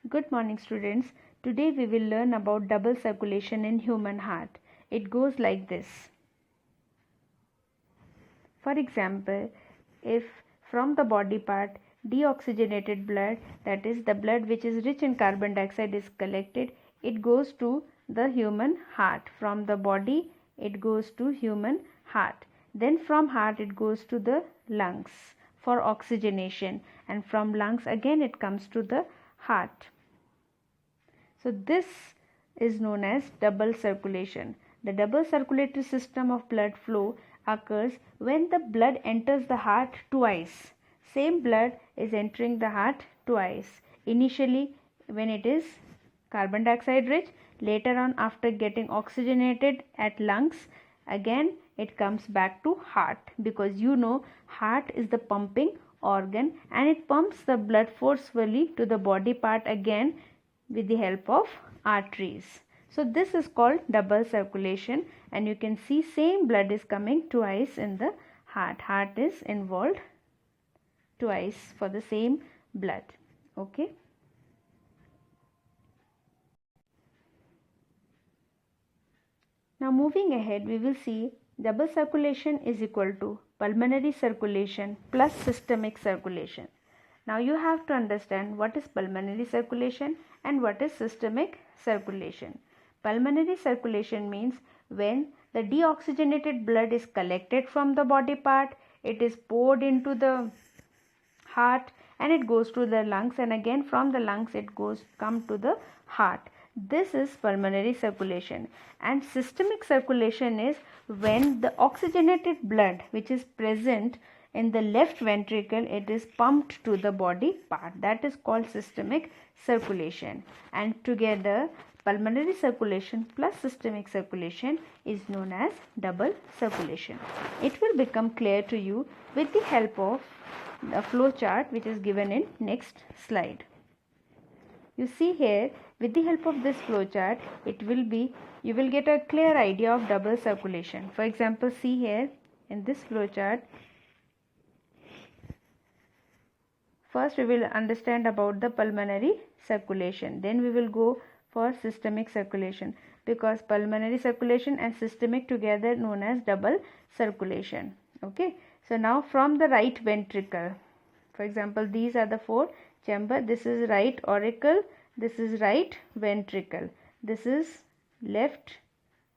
Good morning, students. Today we will learn about double circulation in human heart. It goes like this. For example, if from the body part deoxygenated blood, that is the blood which is rich in carbon dioxide, is collected, it goes to the human heart. From the body it goes to human heart. Then from heart it goes to the lungs for oxygenation, and from lungs again it comes to the heart. So this is known as double circulation. The double circulatory system of blood flow occurs when the blood enters the heart twice. Same blood is entering the heart twice. Initially when it is carbon dioxide rich, later on after getting oxygenated at lungs, again it comes back to heart, because heart is the pumping organ and it pumps the blood forcefully to the body part again with the help of arteries. So this is called double circulation, and you can see same blood is coming twice in the heart. Heart is involved twice for the same blood. Okay. Now moving ahead, we will see double circulation is equal to pulmonary circulation plus systemic circulation. Now you have to understand what is pulmonary circulation and what is systemic circulation. Pulmonary circulation means when the deoxygenated blood is collected from the body part, it is poured into the heart and it goes to the lungs, and again from the lungs it come to the heart. This is pulmonary circulation. And systemic circulation is when the oxygenated blood which is present in the left ventricle, it is pumped to the body part. That is called systemic circulation. And together pulmonary circulation plus systemic circulation is known as double circulation. It will become clear to you with the help of the flow chart which is given in next slide. You see here, with the help of this flow chart, you will get a clear idea of double circulation. For example, see here in this flow chart, first we will understand about the pulmonary circulation, then we will go for systemic circulation, because pulmonary circulation and systemic together known as double circulation. Okay, so now from the right ventricle, for example, these are the four chamber. This is right auricle, this is right ventricle, this is left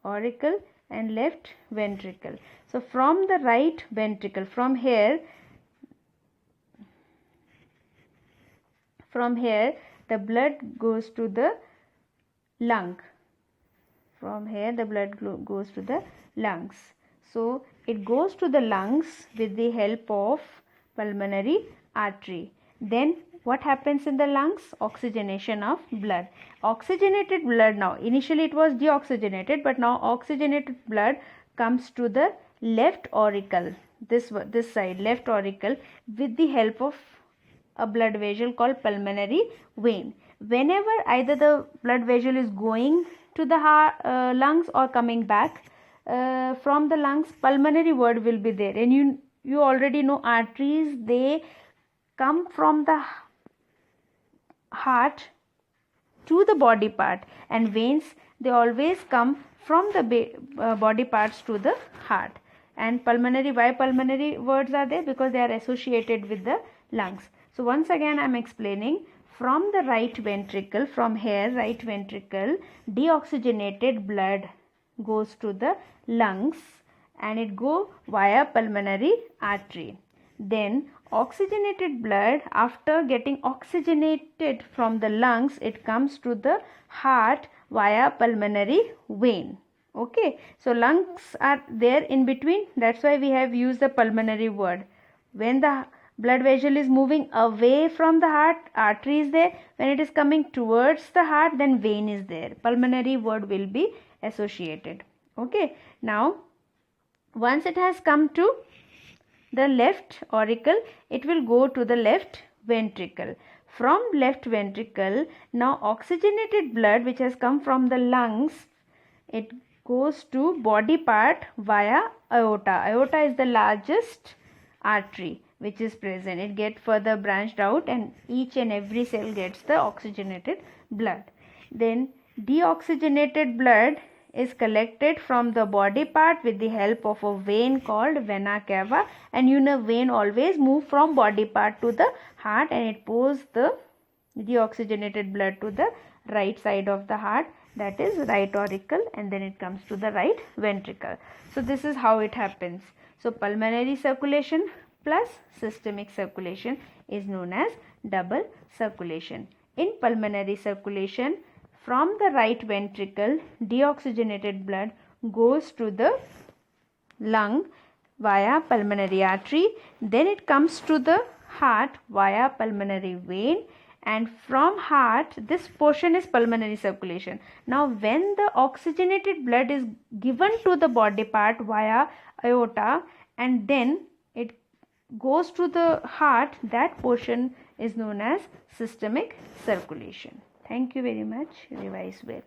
auricle and left ventricle. So from the right ventricle, from here the blood goes to the lung. From here the blood goes to the lungs. So it goes to the lungs with the help of pulmonary artery. Then what happens in the lungs? Oxygenation of blood. Oxygenated blood, now initially it was deoxygenated, but now oxygenated blood comes to the left auricle, this side, left auricle, with the help of a blood vessel called pulmonary vein. Whenever either the blood vessel is going to the lungs or coming back from the lungs, pulmonary word will be there. And you already know arteries, they come from the heart to the body part, and veins, they always come from the body parts to the heart. And pulmonary, why pulmonary words are there? Because they are associated with the lungs. So once again I am explaining. From the right ventricle, from here right ventricle, deoxygenated blood goes to the lungs and it go via pulmonary artery. Then oxygenated blood, after getting oxygenated from the lungs, it comes to the heart via pulmonary vein. Okay, so lungs are there in between, that's why we have used the pulmonary word. When the blood vessel is moving away from the heart, artery is there. When it is coming towards the heart, then vein is there. Pulmonary word will be associated. Okay, now once it has come to the left auricle, it will go to the left ventricle. From left ventricle, now oxygenated blood which has come from the lungs, it goes to body part via aorta. Aorta is the largest artery. which is present. It gets further branched out and each and every cell gets the oxygenated blood. Then deoxygenated blood is collected from the body part with the help of a vein called vena cava, and vein always move from body part to the heart and it pours the deoxygenated blood to the right side of the heart, that is right auricle, and then it comes to the right ventricle. So this is how it happens. So pulmonary circulation plus systemic circulation is known as double circulation. In pulmonary circulation, from the right ventricle, deoxygenated blood goes to the lung via pulmonary artery, then it comes to the heart via pulmonary vein, and from heart this portion is pulmonary circulation. Now when the oxygenated blood is given to the body part via aorta and then it goes to the heart, that portion is known as systemic circulation. Thank you very much. Revise well.